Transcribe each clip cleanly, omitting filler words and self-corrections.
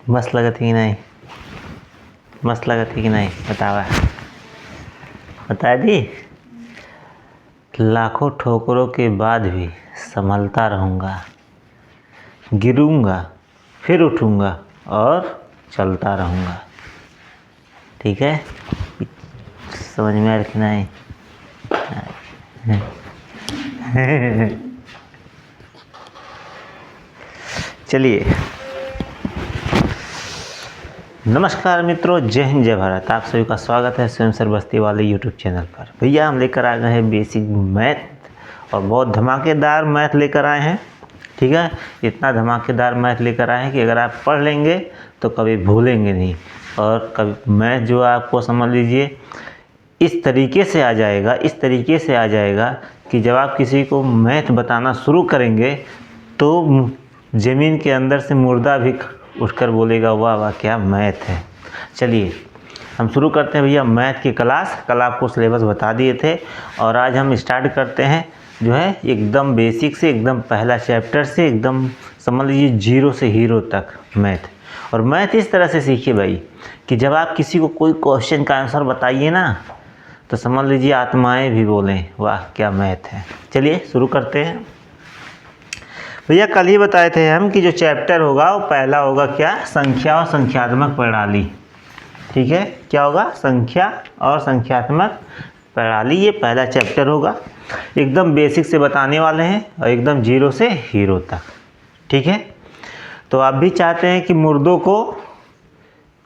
मस्त लगत है कि नहीं? मस्त लगत है कि नहीं? बतावा बता दी। लाखों ठोकरों के बाद भी संभलता रहूँगा, गिरूँगा फिर उठूँगा और चलता रहूँगा। ठीक है, समझ में आया कि नहीं? चलिए, नमस्कार मित्रों, जय हिंद जय भारत। आप सभी का स्वागत है स्वयं सर बस्ती वाले यूट्यूब चैनल पर। भैया हम लेकर आ गए हैं बेसिक मैथ और बहुत धमाकेदार मैथ लेकर आए हैं। ठीक है, इतना धमाकेदार मैथ लेकर आए हैं कि अगर आप पढ़ लेंगे तो कभी भूलेंगे नहीं। और कभी मैथ जो आपको समझ लीजिए इस तरीके से आ जाएगा, इस तरीके से आ जाएगा कि जब आप किसी को मैथ बताना शुरू करेंगे तो ज़मीन के अंदर से मुर्दा भी उठकर बोलेगा वाह वाह क्या मैथ है। चलिए हम शुरू करते हैं भैया मैथ की क्लास। कल आपको सिलेबस बता दिए थे और आज हम स्टार्ट करते हैं जो है एकदम बेसिक से, एकदम पहला चैप्टर से, एकदम समझ लीजिए जीरो से हीरो तक मैथ। और मैथ इस तरह से सीखिए भाई कि जब आप किसी को कोई क्वेश्चन का आंसर बताइए ना तो समझ लीजिए आत्माएं भी बोलें वाह क्या मैथ है। चलिए शुरू करते हैं भैया। कल ही बताए थे हम कि जो चैप्टर होगा वो पहला होगा क्या, संख्या और संख्यात्मक प्रणाली। ठीक है, क्या होगा, संख्या और संख्यात्मक प्रणाली, ये पहला चैप्टर होगा। एकदम बेसिक से बताने वाले हैं और एकदम जीरो से हीरो तक। ठीक है, तो आप भी चाहते हैं कि मुर्दों को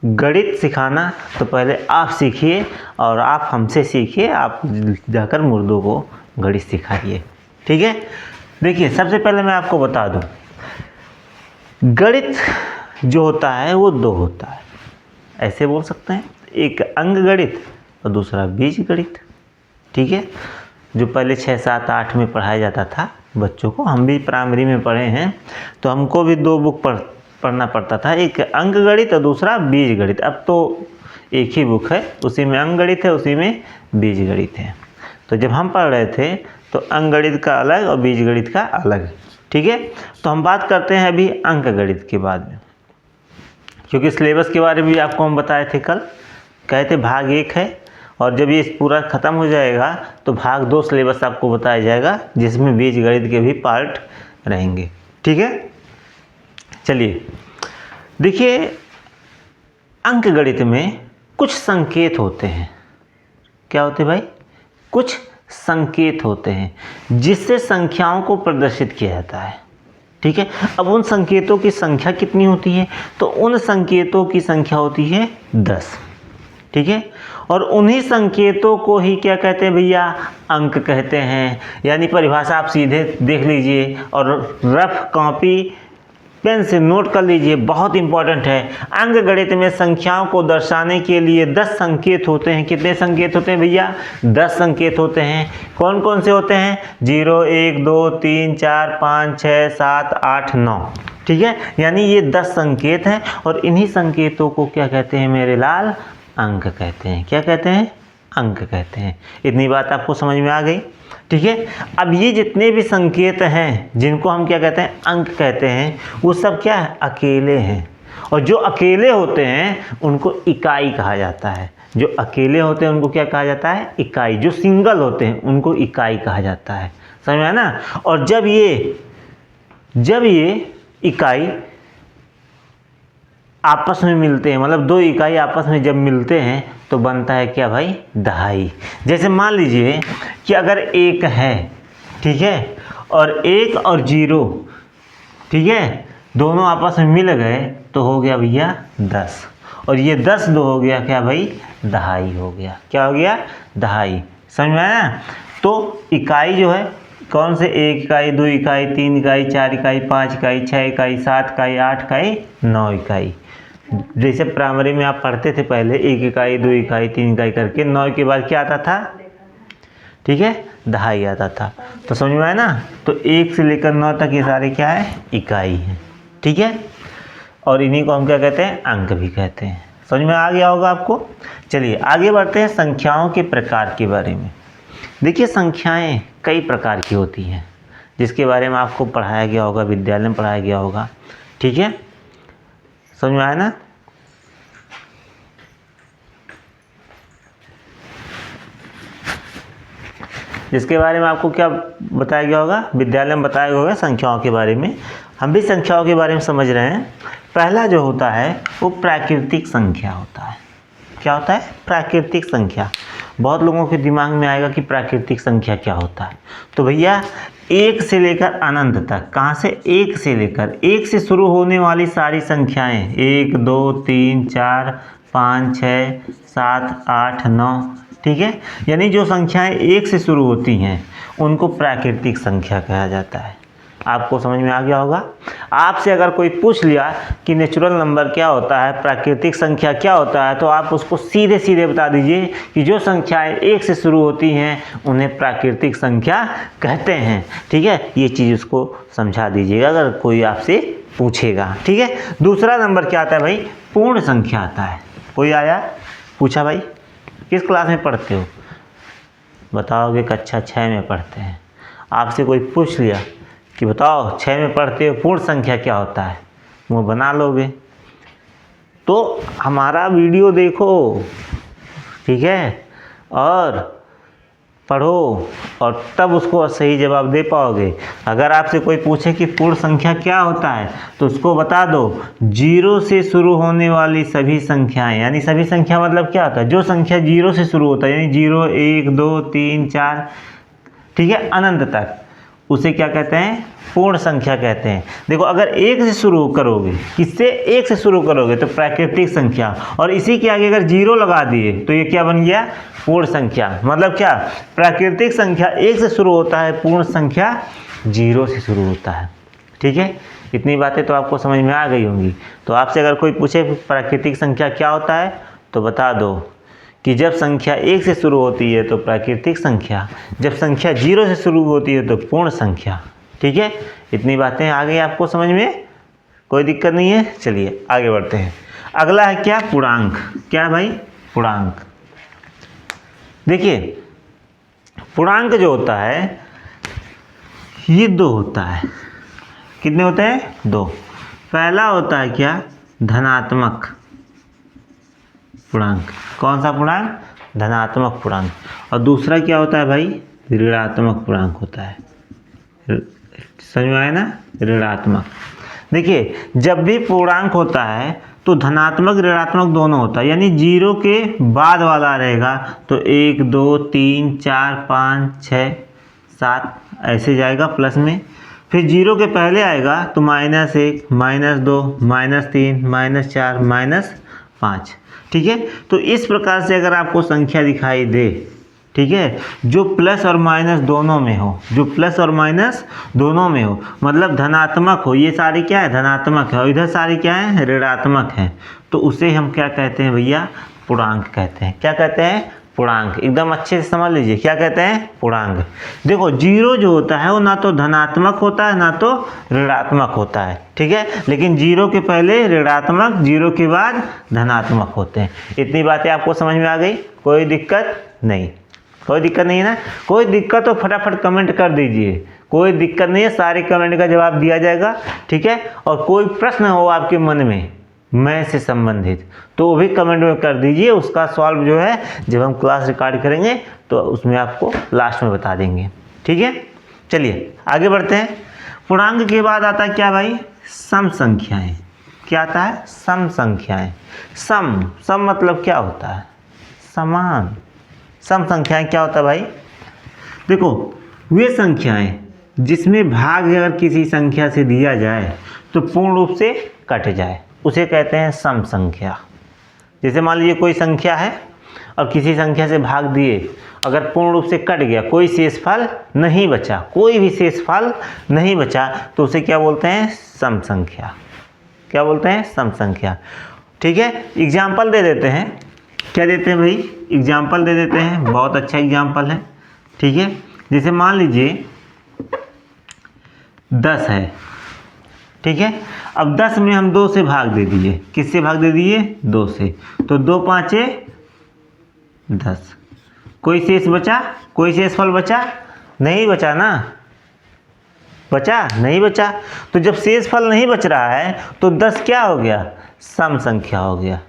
गणित सिखाना तो पहले आप सीखिए और आप हमसे सीखिए, आप जाकर मुर्दों को गणित सिखाइए। ठीक है, देखिए सबसे पहले मैं आपको बता दूं, गणित जो होता है वो दो होता है, ऐसे बोल सकते हैं, एक अंक गणित और दूसरा बीज गणित। ठीक है, जो पहले 6, 7, 8 में पढ़ाया जाता था बच्चों को, हम भी प्राइमरी में पढ़े हैं तो हमको भी दो बुक पढ़ना पड़ता था, एक अंक गणित और दूसरा बीज गणित। अब तो एक ही बुक है, उसी में अंक गणित है, उसी में बीज गणित है। तो जब हम पढ़ रहे थे तो अंक गणित का अलग और बीज गणित का अलग। ठीक है, तो हम बात करते हैं अभी अंक गणित के बाद में, क्योंकि सिलेबस के बारे में भी आपको हम बताए थे कल, कहे थे भाग 1 है और जब ये पूरा ख़त्म हो जाएगा तो भाग 2 सिलेबस आपको बताया जाएगा जिसमें बीज गणित के भी पार्ट रहेंगे। ठीक है, चलिए देखिए, अंक गणित में कुछ संकेत होते हैं। क्या होते हैं भाई? कुछ संकेत होते हैं जिससे संख्याओं को प्रदर्शित किया जाता है। ठीक है, अब उन संकेतों की संख्या कितनी होती है? तो उन संकेतों की संख्या होती है 10। ठीक है, और उन्हीं संकेतों को ही क्या कहते हैं भैया? अंक कहते हैं। यानी परिभाषा आप सीधे देख लीजिए और रफ कॉपी पेन से नोट कर लीजिए, बहुत इंपॉर्टेंट है। अंक गणित में संख्याओं को दर्शाने के लिए 10 संकेत होते हैं। कितने संकेत होते हैं भैया? 10 संकेत होते हैं। कौन कौन से होते हैं? 0, 1, 2, 3, 4, 5, 6, 7, 8, 9। ठीक है, यानी ये 10 संकेत हैं और इन्हीं संकेतों को क्या कहते हैं मेरे लाल? अंक कहते हैं। क्या कहते हैं? अंक कहते हैं। इतनी बात आपको समझ में आ गई? ठीक है, अब ये जितने भी संकेत हैं जिनको हम क्या कहते हैं? अंक कहते हैं, वो सब क्या है? अकेले हैं। और जो अकेले होते हैं उनको इकाई कहा जाता है। जो अकेले होते हैं उनको क्या कहा जाता है? इकाई। जो सिंगल होते हैं उनको इकाई कहा जाता है। समझ में आया ना? और जब ये इकाई आपस में मिलते हैं, मतलब दो इकाई आपस में जब मिलते हैं तो बनता है क्या भाई? दहाई। जैसे मान लीजिए कि अगर 1 है, ठीक है, और 1 और 0, ठीक है, दोनों आपस में मिल गए तो हो गया भैया 10। और ये 10 दो हो गया क्या भाई? दहाई हो गया। क्या हो गया? दहाई। समझ में आया? तो इकाई जो है कौन से? 1 इकाई, 2 इकाई, 3 इकाई, 4 इकाई, 5 इकाई, 6 इकाई, 7 इकाई, 8 इकाई, 9 इकाई। जैसे प्राइमरी में आप पढ़ते थे पहले 1 इकाई, 2 इकाई, 3 इकाई करके 9 के बाद क्या आता था? ठीक है, दहाई आता था। तो समझ में आया ना? तो 1 से लेकर 9 तक ये सारे क्या है? इकाई हैं। ठीक है, और इन्हीं को हम क्या कहते हैं? अंक भी कहते हैं। समझ में आ गया होगा आपको? चलिए आगे बढ़ते हैं संख्याओं के प्रकार के बारे में। देखिए संख्याएं कई प्रकार की होती हैं जिसके बारे में आपको पढ़ाया गया होगा, विद्यालय में पढ़ाया गया होगा। ठीक है, समझ में आया ना? जिसके बारे में आपको क्या बताया गया होगा, विद्यालय में बताया गया होगा संख्याओं के बारे में। हम भी संख्याओं के बारे में समझ रहे हैं। पहला जो होता है वो प्राकृतिक संख्या होता है। क्या होता है? प्राकृतिक संख्या। बहुत लोगों के दिमाग में आएगा कि प्राकृतिक संख्या क्या होता है। तो भैया 1 से लेकर अनंत तक, कहाँ से? 1 से लेकर, 1 से शुरू होने वाली सारी संख्याएं, 1 2 3 4 5 6 7 8 9, ठीक है, यानी जो संख्याएं 1 से शुरू होती हैं उनको प्राकृतिक संख्या कहा जाता है। आपको समझ में आ गया होगा। आपसे अगर कोई पूछ लिया कि नेचुरल नंबर क्या होता है, प्राकृतिक संख्या क्या होता है, तो आप उसको सीधे सीधे बता दीजिए कि जो संख्याएं 1 से शुरू होती हैं उन्हें प्राकृतिक संख्या कहते हैं। ठीक है, ये चीज़ उसको समझा दीजिएगा अगर कोई आपसे पूछेगा। ठीक है, दूसरा नंबर क्या आता है भाई? पूर्ण संख्या आता है। कोई आया पूछा भाई किस क्लास में पढ़ते हो? बताओगे कक्षा 6 में पढ़ते हैं। आपसे कोई पूछ लिया कि बताओ 6 में पढ़ते हो, पूर्ण संख्या क्या होता है, वो बना लोगे। तो हमारा वीडियो देखो, ठीक है, और पढ़ो और तब उसको सही जवाब दे पाओगे। अगर आपसे कोई पूछे कि पूर्ण संख्या क्या होता है तो उसको बता दो 0 से शुरू होने वाली सभी संख्याएं, यानी सभी संख्या मतलब क्या होता है? जो संख्या 0 से शुरू होता है, यानी 0 1 2 3 4, ठीक है, अनंत तक, उसे क्या कहते हैं? पूर्ण संख्या कहते हैं। देखो अगर 1 से शुरू करोगे, किससे? 1 से शुरू करोगे तो प्राकृतिक संख्या, और इसी के आगे अगर 0 लगा दिए तो ये क्या बन गया? पूर्ण संख्या। मतलब क्या? प्राकृतिक संख्या 1 से शुरू होता है, पूर्ण संख्या 0 से शुरू होता है। ठीक है, इतनी बातें तो आपको समझ में आ गई होंगी। तो आपसे अगर कोई पूछे प्राकृतिक संख्या क्या होता है तो बता दो कि जब संख्या 1 से शुरू होती है तो प्राकृतिक संख्या, जब संख्या 0 से शुरू होती है तो पूर्ण संख्या। ठीक है, इतनी बातें आ गई आपको समझ में, कोई दिक्कत नहीं है। चलिए आगे बढ़ते हैं। अगला है क्या? पूर्णांक। क्या भाई? पूर्णांक। देखिए पूर्णांक जो होता है ये 2 होता है। कितने होते हैं? 2। पहला होता है क्या? धनात्मक पूर्णांक। कौन सा पूर्णांक? धनात्मक पूर्णांक। और दूसरा क्या होता है भाई? ऋणात्मक पूर्णांक होता है। समझ में आया ना? ऋणात्मक। देखिए जब भी पूर्णांक होता है तो धनात्मक ऋणात्मक दोनों होता है, यानी 0 के बाद वाला रहेगा तो 1 2 3 4 5 6 7 ऐसे जाएगा प्लस में। फिर 0 के पहले आएगा तो -1 -2 -3 -4 -5। ठीक है, तो इस प्रकार से अगर आपको संख्या दिखाई दे, ठीक है, जो प्लस और माइनस दोनों में हो, जो प्लस और माइनस दोनों में हो, मतलब धनात्मक हो, ये सारी क्या है? धनात्मक है, और इधर सारी क्या है? ऋणात्मक है, तो उसे हम क्या कहते हैं भैया? पूर्णांक कहते हैं। क्या कहते हैं? पूर्णांक। एकदम अच्छे से समझ लीजिए क्या कहते हैं? पूर्णांक। देखो 0 जो होता है वो ना तो धनात्मक होता है ना तो ऋणात्मक होता है, ठीक है, लेकिन 0 के पहले ऋणात्मक, 0 के बाद धनात्मक होते हैं। इतनी बातें आपको समझ में आ गई? कोई दिक्कत नहीं? कोई दिक्कत नहीं है ना? कोई दिक्कत तो फटाफट कमेंट कर दीजिए, कोई दिक्कत नहीं है, सारे कमेंट का जवाब दिया जाएगा। ठीक है, और कोई प्रश्न हो आपके मन में मैथ से संबंधित तो वो भी कमेंट में कर दीजिए, उसका सॉल्व जो है जब हम क्लास रिकॉर्ड करेंगे तो उसमें आपको लास्ट में बता देंगे। ठीक है, चलिए आगे बढ़ते हैं। पूर्णांक के बाद आता है क्या भाई? सम संख्याएं। क्या आता है? सम संख्याएं। सम मतलब क्या होता है? समान। सम संख्याएं क्या होता है भाई? देखो वे संख्याएं जिसमें भाग अगर किसी संख्या से दिया जाए तो पूर्ण रूप से कट जाए, उसे कहते हैं सम संख्या। जैसे मान लीजिए कोई संख्या है और किसी संख्या से भाग दिए, अगर पूर्ण रूप से कट गया, कोई शेषफल नहीं बचा, कोई भी शेषफल नहीं बचा, तो उसे क्या बोलते हैं? सम संख्या। क्या बोलते हैं? सम संख्या। ठीक है, एग्जाम्पल दे देते हैं। क्या देते हैं भाई? एग्जाम्पल दे देते हैं, बहुत अच्छा एग्जाम्पल है। ठीक है, जैसे मान लीजिए 10 है, ठीक है, अब 10 में हम 2 से भाग दे दिए। किससे भाग दे दिए? 2 से, तो 2 5 10। कोई शेष बचा? कोई शेषफल बचा? नहीं बचा ना, बचा? नहीं बचा। तो जब शेष फल नहीं बच रहा है तो 10 क्या हो गया? सम संख्या हो गया।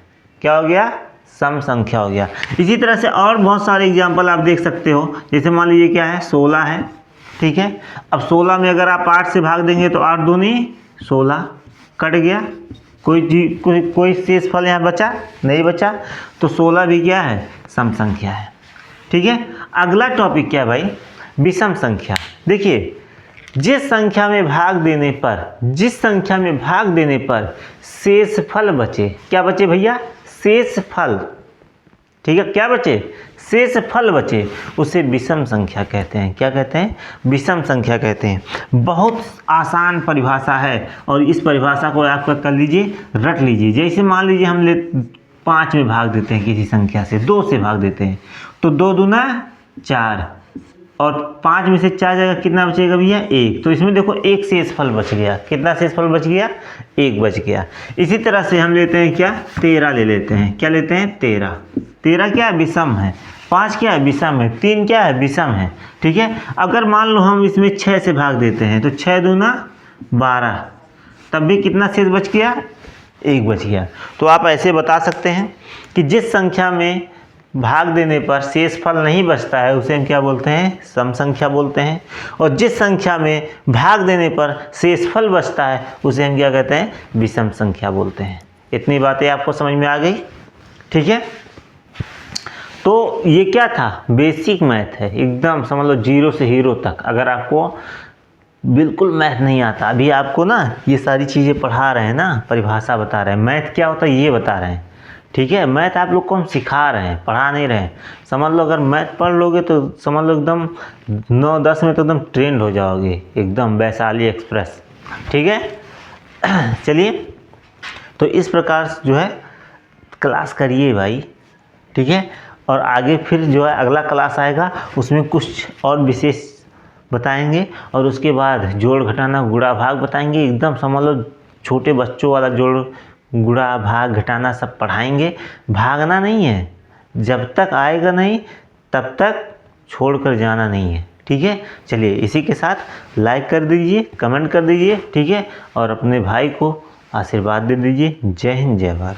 क्या हो गया? सम संख्या हो गया। इसी तरह से और बहुत सारे एग्जाम्पल आप देख सकते हो। जैसे मान लीजिए क्या है, 16 है, ठीक है। अब 16 में अगर आप 8 से भाग देंगे तो 8 दूनी 16, कट गया। कोई शेष फल यहाँ बचा? नहीं बचा। तो 16 भी क्या है? सम संख्या है, ठीक है। अगला टॉपिक क्या है भाई? विषम संख्या। देखिए, जिस संख्या में भाग देने पर शेष फल बचे, क्या बचे भैया? शेष फल, ठीक है। क्या बचे? शेष फल बचे, उसे विषम संख्या कहते हैं। क्या कहते हैं? विषम संख्या कहते हैं। बहुत आसान परिभाषा है और इस परिभाषा को आप कर लीजिए, रट लीजिए। जैसे मान लीजिए हम 5 में भाग देते हैं किसी संख्या से, 2 से भाग देते हैं, तो 2 दूना 4 और 5 में से 4 जगह कितना बचेगा भैया? 1। तो इसमें देखो एक शेष फल बच गया। कितना शेष फल बच गया? 1 बच गया। इसी तरह से हम लेते हैं क्या? 13 ले लेते हैं। क्या लेते हैं? 13। 13 क्या है? विषम है। 5 क्या है? विषम है। 3 क्या है? विषम है, ठीक है। अगर मान लो हम इसमें 6 से भाग देते हैं तो 6 दूना 12, तब भी कितना शेष बच गया? 1 बच गया। तो आप ऐसे बता सकते हैं कि जिस संख्या में भाग देने पर शेष फल नहीं बचता है उसे हम क्या बोलते हैं? सम संख्या बोलते हैं। और जिस संख्या में भाग देने पर शेष फल बचता है उसे हम क्या कहते हैं? विषम संख्या बोलते हैं। इतनी बातें आपको समझ में आ गई, ठीक है। तो ये क्या था? बेसिक मैथ है, एकदम समझ लो 0 से हीरो तक। अगर आपको बिल्कुल मैथ नहीं आता, अभी आपको ना ये सारी चीज़ें पढ़ा रहे हैं ना, परिभाषा बता रहे हैं, मैथ क्या होता है ये बता रहे हैं, ठीक है। मैथ आप लोग को हम सिखा रहे हैं, पढ़ा नहीं रहे हैं। समझ लो अगर मैथ पढ़ लोगे तो समझ लो एकदम 9-10 में तो एकदम ट्रेंड हो जाओगे, एकदम वैशाली एक्सप्रेस, ठीक है। चलिए, तो इस प्रकार जो है क्लास करिए भाई, ठीक है। और आगे फिर जो है अगला क्लास आएगा, उसमें कुछ और विशेष बताएंगे और उसके बाद जोड़ घटाना गुणा भाग बताएंगे। एकदम समझ लो छोटे बच्चों वाला जोड़ गुणा भाग घटाना सब पढ़ाएंगे। भागना नहीं है, जब तक आएगा नहीं तब तक छोड़कर जाना नहीं है, ठीक है। चलिए, इसी के साथ लाइक कर दीजिए, कमेंट कर दीजिए, ठीक है। और अपने भाई को आशीर्वाद दे दीजिए। जय हिंद, जय भारत।